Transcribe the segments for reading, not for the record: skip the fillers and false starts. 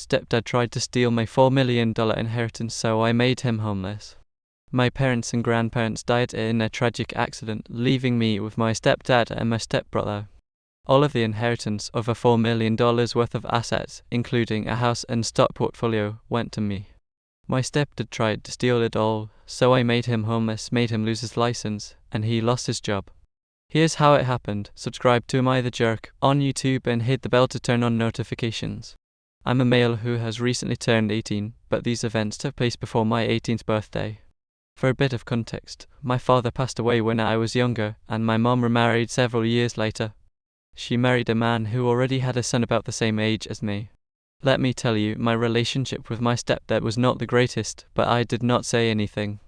stepdad tried to steal my $4 million inheritance, so I made him homeless. My parents and grandparents died in a tragic accident, leaving me with my stepdad and my stepbrother. All of the inheritance, over $4 million worth of assets, including a house and stock portfolio, went to me. My stepdad tried to steal it all, so I made him homeless, made him lose his license, and he lost his job. Here's how it happened. Subscribe to Am I the Jerk on YouTube and hit the bell to turn on notifications. I'm a male who has recently turned 18, but these events took place before my 18th birthday. For a bit of context, my father passed away when I was younger, and my mom remarried several years later. She married a man who already had a son about the same age as me. Let me tell you, my relationship with my stepdad was not the greatest, but I did not say anything.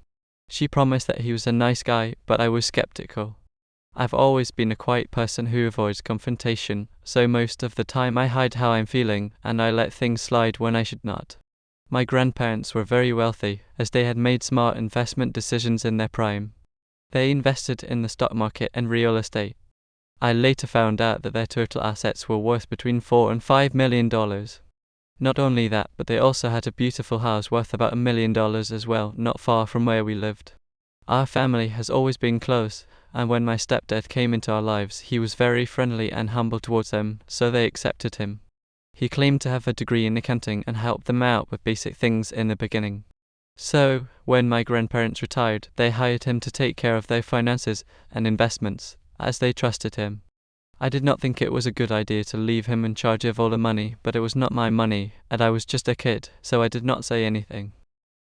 She promised that he was a nice guy, but I was skeptical. I've always been a quiet person who avoids confrontation, so most of the time I hide how I'm feeling, and I let things slide when I should not. My grandparents were very wealthy, as they had made smart investment decisions in their prime. They invested in the stock market and real estate. I later found out that their total assets were worth between $4 and $5 million. Not only that, but they also had a beautiful house worth about $1 million as well, not far from where we lived. Our family has always been close, and when my stepdad came into our lives, he was very friendly and humble towards them, so they accepted him. He claimed to have a degree in accounting and helped them out with basic things in the beginning. So, when my grandparents retired, they hired him to take care of their finances and investments, as they trusted him. I did not think it was a good idea to leave him in charge of all the money, but it was not my money, and I was just a kid, so I did not say anything.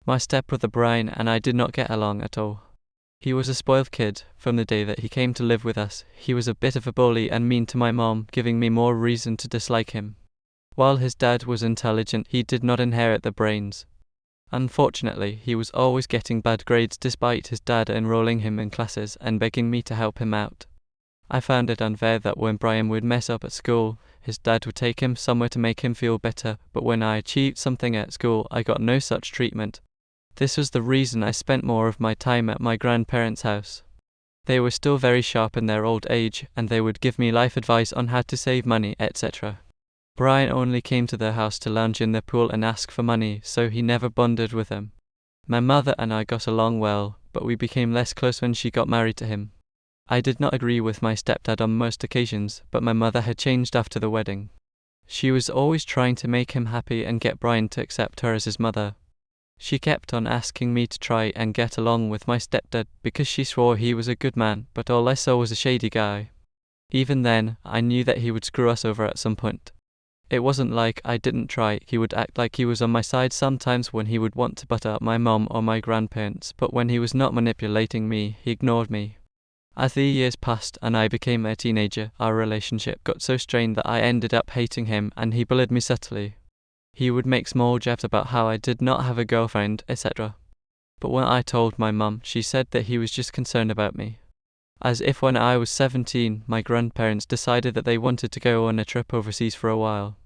My stepbrother Brian and I did not get along at all. He was a spoiled kid. From the day that he came to live with us, he was a bit of a bully and mean to my mom, giving me more reason to dislike him. While his dad was intelligent, he did not inherit the brains. Unfortunately, he was always getting bad grades despite his dad enrolling him in classes and begging me to help him out. I found it unfair that when Brian would mess up at school, his dad would take him somewhere to make him feel better, but when I achieved something at school, I got no such treatment. This was the reason I spent more of my time at my grandparents' house. They were still very sharp in their old age, and they would give me life advice on how to save money, etc. Brian only came to their house to lounge in their pool and ask for money, so he never bonded with them. My mother and I got along well, but we became less close when she got married to him. I did not agree with my stepdad on most occasions, but my mother had changed after the wedding. She was always trying to make him happy and get Brian to accept her as his mother. She kept on asking me to try and get along with my stepdad because she swore he was a good man, but all I saw was a shady guy. Even then, I knew that he would screw us over at some point. It wasn't like I didn't try. He would act like he was on my side sometimes when he would want to butter up my mom or my grandparents, but when he was not manipulating me, he ignored me. As the years passed and I became a teenager, our relationship got so strained that I ended up hating him, and he bullied me subtly. He would make small jabs about how I did not have a girlfriend, etc. But when I told my mum, she said that he was just concerned about me. As if when I was 17, my grandparents decided that they wanted to go on a trip overseas for a while.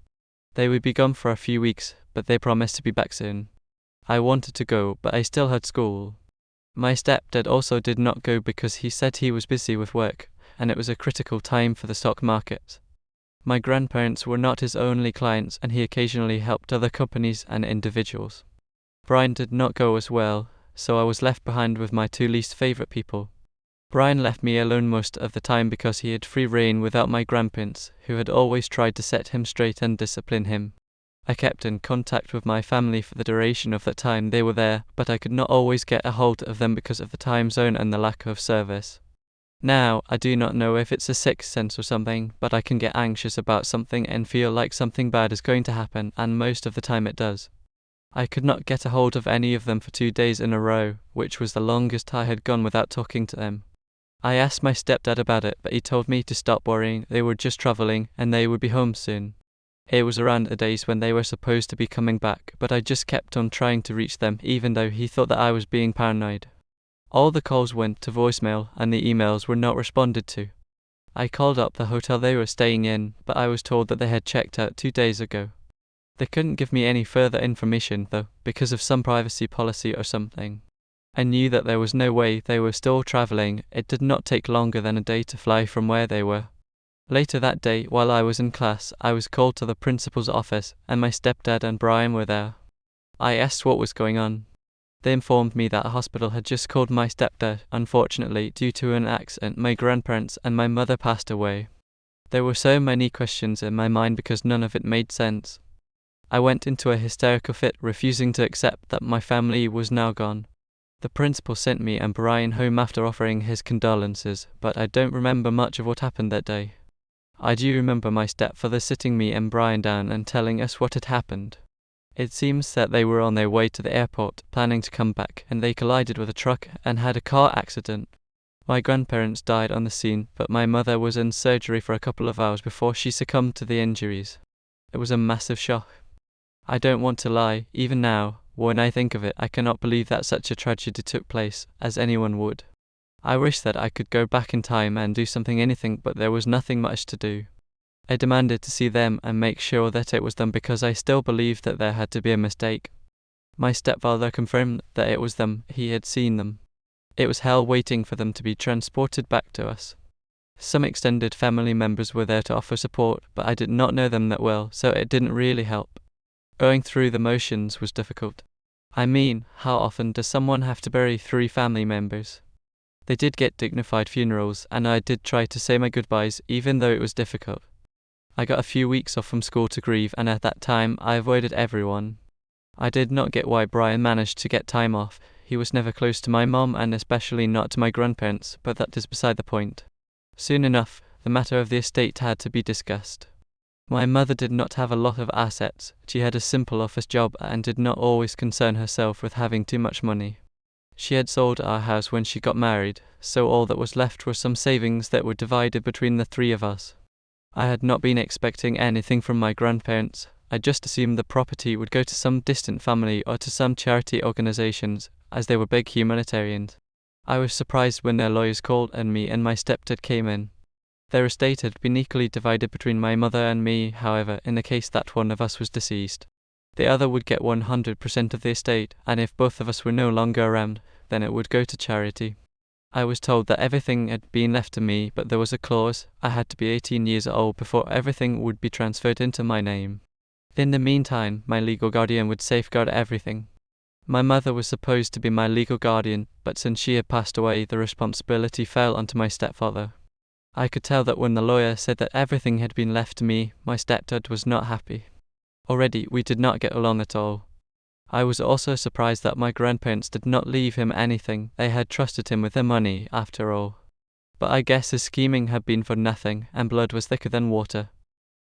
They would be gone for a few weeks, but they promised to be back soon. I wanted to go, but I still had school. My stepdad also did not go because he said he was busy with work, and it was a critical time for the stock market. My grandparents were not his only clients, and he occasionally helped other companies and individuals. Brian did not go as well, so I was left behind with my two least favorite people. Brian left me alone most of the time because he had free rein without my grandparents, who had always tried to set him straight and discipline him. I kept in contact with my family for the duration of the time they were there, but I could not always get a hold of them because of the time zone and the lack of service. Now, I do not know if it's a sixth sense or something, but I can get anxious about something and feel like something bad is going to happen, and most of the time it does. I could not get a hold of any of them for 2 days in a row, which was the longest I had gone without talking to them. I asked my stepdad about it, but he told me to stop worrying. They were just traveling, and they would be home soon. It was around the days when they were supposed to be coming back, but I just kept on trying to reach them, even though he thought that I was being paranoid. All the calls went to voicemail, and the emails were not responded to. I called up the hotel they were staying in, but I was told that they had checked out 2 days ago. They couldn't give me any further information, though, because of some privacy policy or something. I knew that there was no way they were still traveling. It did not take longer than a day to fly from where they were. Later that day, while I was in class, I was called to the principal's office, and my stepdad and Brian were there. I asked what was going on. They informed me that a hospital had just called my stepdad. Unfortunately, due to an accident, my grandparents and my mother passed away. There were so many questions in my mind because none of it made sense. I went into a hysterical fit, refusing to accept that my family was now gone. The principal sent me and Brian home after offering his condolences, but I don't remember much of what happened that day. I do remember my stepfather sitting me and Brian down and telling us what had happened. It seems that they were on their way to the airport, planning to come back, and they collided with a truck and had a car accident. My grandparents died on the scene, but my mother was in surgery for a couple of hours before she succumbed to the injuries. It was a massive shock. I don't want to lie, even now, when I think of it, I cannot believe that such a tragedy took place, as anyone would. I wish that I could go back in time and do anything, but there was nothing much to do. I demanded to see them and make sure that it was them because I still believed that there had to be a mistake. My stepfather confirmed that it was them, he had seen them. It was hell waiting for them to be transported back to us. Some extended family members were there to offer support, but I did not know them that well, so it didn't really help. Going through the motions was difficult. I mean, how often does someone have to bury 3 family members? They did get dignified funerals, and I did try to say my goodbyes, even though it was difficult. I got a few weeks off from school to grieve, and at that time, I avoided everyone. I did not get why Brian managed to get time off. He was never close to my mom, and especially not to my grandparents, but that is beside the point. Soon enough, the matter of the estate had to be discussed. My mother did not have a lot of assets. She had a simple office job and did not always concern herself with having too much money. She had sold our house when she got married, so all that was left were some savings that were divided between the 3 of us. I had not been expecting anything from my grandparents. I just assumed the property would go to some distant family or to some charity organizations, as they were big humanitarians. I was surprised when their lawyers called and me and my stepdad came in. Their estate had been equally divided between my mother and me, however, in the case that one of us was deceased. The other would get 100% of the estate, and if both of us were no longer around, then it would go to charity. I was told that everything had been left to me, but there was a clause: I had to be 18 years old before everything would be transferred into my name. In the meantime, my legal guardian would safeguard everything. My mother was supposed to be my legal guardian, but since she had passed away, the responsibility fell onto my stepfather. I could tell that when the lawyer said that everything had been left to me, my stepdad was not happy. Already, we did not get along at all. I was also surprised that my grandparents did not leave him anything. They had trusted him with their money, after all. But I guess his scheming had been for nothing, and blood was thicker than water.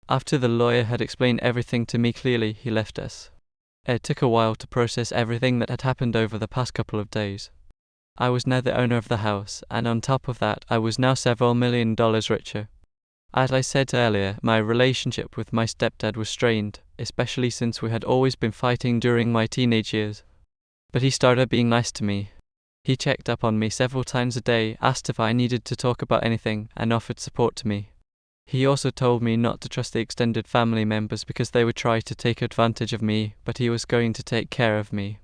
After the lawyer had explained everything to me clearly, he left us. It took a while to process everything that had happened over the past couple of days. I was now the owner of the house, and on top of that, I was now several $1 million richer. As I said earlier, my relationship with my stepdad was strained, especially since we had always been fighting during my teenage years. But he started being nice to me. He checked up on me several times a day, asked if I needed to talk about anything, and offered support to me. He also told me not to trust the extended family members because they would try to take advantage of me, but he was going to take care of me.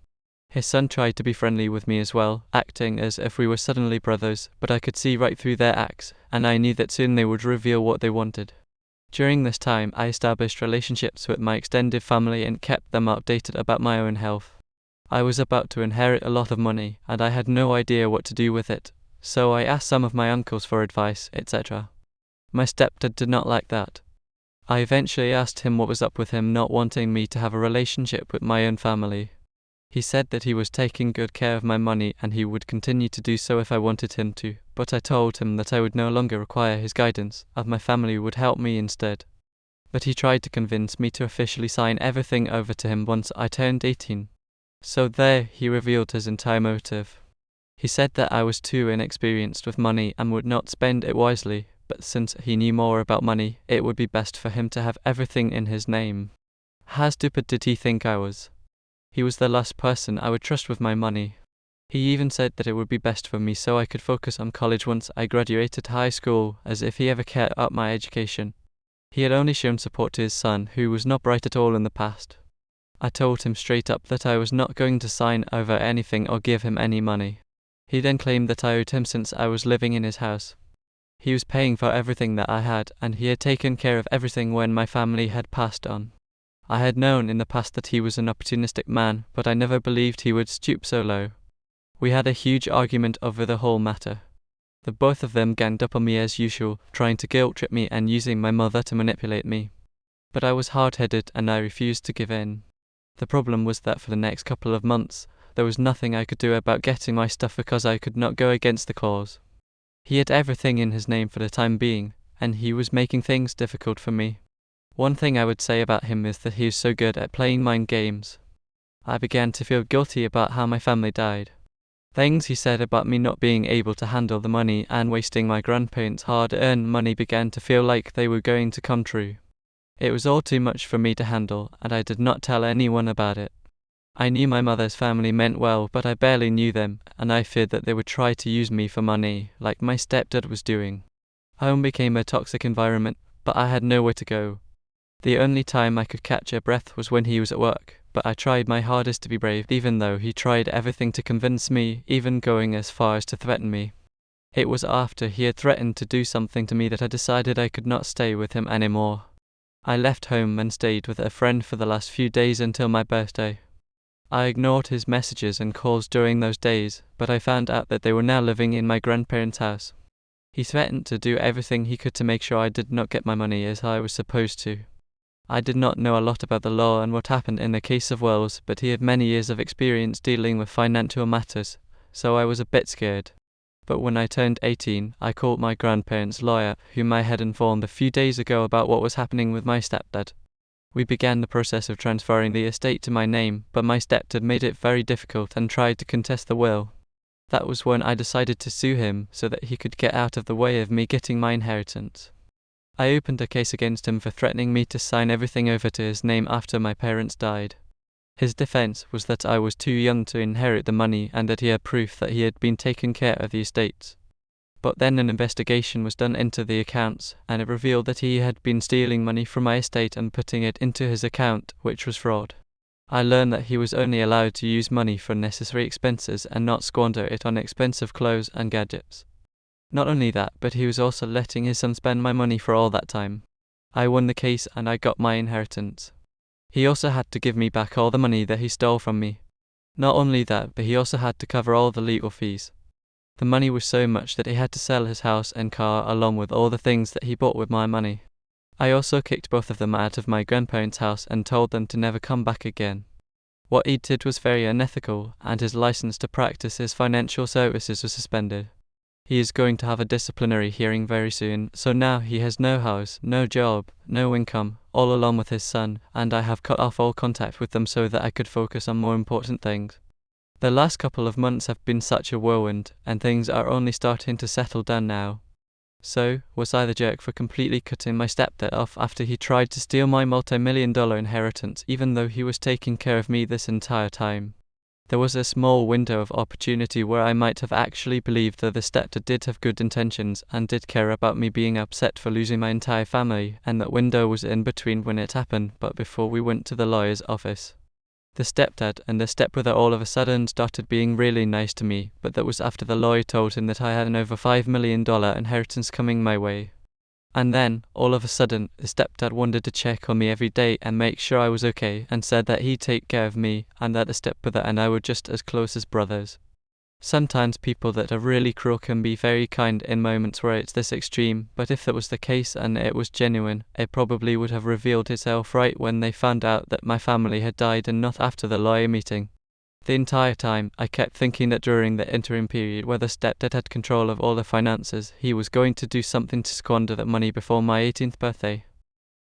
His son tried to be friendly with me as well, acting as if we were suddenly brothers, but I could see right through their acts, and I knew that soon they would reveal what they wanted. During this time, I established relationships with my extended family and kept them updated about my own health. I was about to inherit a lot of money, and I had no idea what to do with it, so I asked some of my uncles for advice, etc. My stepdad did not like that. I eventually asked him what was up with him not wanting me to have a relationship with my own family. He said that he was taking good care of my money and he would continue to do so if I wanted him to, but I told him that I would no longer require his guidance, as my family would help me instead. But he tried to convince me to officially sign everything over to him once I turned 18. So there he revealed his entire motive. He said that I was too inexperienced with money and would not spend it wisely, but since he knew more about money, it would be best for him to have everything in his name. How stupid did he think I was? He was the last person I would trust with my money. He even said that it would be best for me so I could focus on college once I graduated high school, as if he ever cared about my education. He had only shown support to his son, who was not bright at all in the past. I told him straight up that I was not going to sign over anything or give him any money. He then claimed that I owed him since I was living in his house. He was paying for everything that I had, and he had taken care of everything when my family had passed on. I had known in the past that he was an opportunistic man, but I never believed he would stoop so low. We had a huge argument over the whole matter. The both of them ganged up on me as usual, trying to guilt-trip me and using my mother to manipulate me. But I was hard-headed and I refused to give in. The problem was that for the next couple of months, there was nothing I could do about getting my stuff because I could not go against the clause. He had everything in his name for the time being, and he was making things difficult for me. One thing I would say about him is that he is so good at playing mind games. I began to feel guilty about how my family died. Things he said about me not being able to handle the money and wasting my grandparents' hard-earned money began to feel like they were going to come true. It was all too much for me to handle, and I did not tell anyone about it. I knew my mother's family meant well, but I barely knew them, and I feared that they would try to use me for money, like my stepdad was doing. Home became a toxic environment, but I had nowhere to go. The only time I could catch a breath was when he was at work, but I tried my hardest to be brave even though he tried everything to convince me, even going as far as to threaten me. It was after he had threatened to do something to me that I decided I could not stay with him anymore. I left home and stayed with a friend for the last few days until my birthday. I ignored his messages and calls during those days, but I found out that they were now living in my grandparents' house. He threatened to do everything he could to make sure I did not get my money as I was supposed to. I did not know a lot about the law and what happened in the case of Wells, but he had many years of experience dealing with financial matters, so I was a bit scared. But when I turned 18, I called my grandparents' lawyer, whom I had informed a few days ago about what was happening with my stepdad. We began the process of transferring the estate to my name, but my stepdad made it very difficult and tried to contest the will. That was when I decided to sue him so that he could get out of the way of me getting my inheritance. I opened a case against him for threatening me to sign everything over to his name after my parents died. His defense was that I was too young to inherit the money and that he had proof that he had been taking care of the estates. But then an investigation was done into the accounts, and it revealed that he had been stealing money from my estate and putting it into his account, which was fraud. I learned that he was only allowed to use money for necessary expenses and not squander it on expensive clothes and gadgets. Not only that, but he was also letting his son spend my money for all that time. I won the case and I got my inheritance. He also had to give me back all the money that he stole from me. Not only that, but he also had to cover all the legal fees. The money was so much that he had to sell his house and car along with all the things that he bought with my money. I also kicked both of them out of my grandparents' house and told them to never come back again. What he did was very unethical, and his license to practice his financial services was suspended. He is going to have a disciplinary hearing very soon, so now he has no house, no job, no income, all alone with his son, and I have cut off all contact with them so that I could focus on more important things. The last couple of months have been such a whirlwind, and things are only starting to settle down now. So, was I the jerk for completely cutting my stepdad off after he tried to steal my multi-million-dollar inheritance even though he was taking care of me this entire time? There was a small window of opportunity where I might have actually believed that the stepdad did have good intentions and did care about me being upset for losing my entire family, and that window was in between when it happened but before we went to the lawyer's office. The stepdad and the stepbrother all of a sudden started being really nice to me, but that was after the lawyer told him that I had an over $5 million inheritance coming my way. And then, all of a sudden, the stepdad wanted to check on me every day and make sure I was okay, and said that he'd take care of me, and that the stepbrother and I were just as close as brothers. Sometimes people that are really cruel can be very kind in moments where it's this extreme, but if that was the case and it was genuine, it probably would have revealed itself right when they found out that my family had died and not after the lawyer meeting. The entire time, I kept thinking that during the interim period where the stepdad had control of all the finances, he was going to do something to squander that money before my 18th birthday.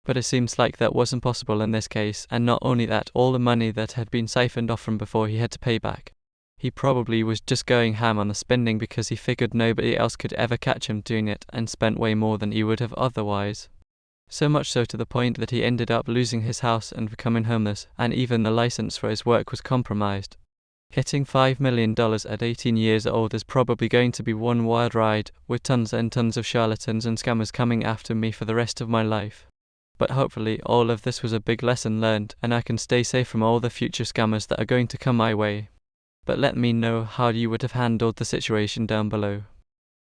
But it seems like that wasn't possible in this case, and not only that, all the money that had been siphoned off from before he had to pay back. He probably was just going ham on the spending because he figured nobody else could ever catch him doing it, and spent way more than he would have otherwise. So much so to the point that he ended up losing his house and becoming homeless, and even the license for his work was compromised. Getting $5 million at 18 years old is probably going to be one wild ride, with tons and tons of charlatans and scammers coming after me for the rest of my life. But hopefully all of this was a big lesson learned, and I can stay safe from all the future scammers that are going to come my way. But let me know how you would have handled the situation down below.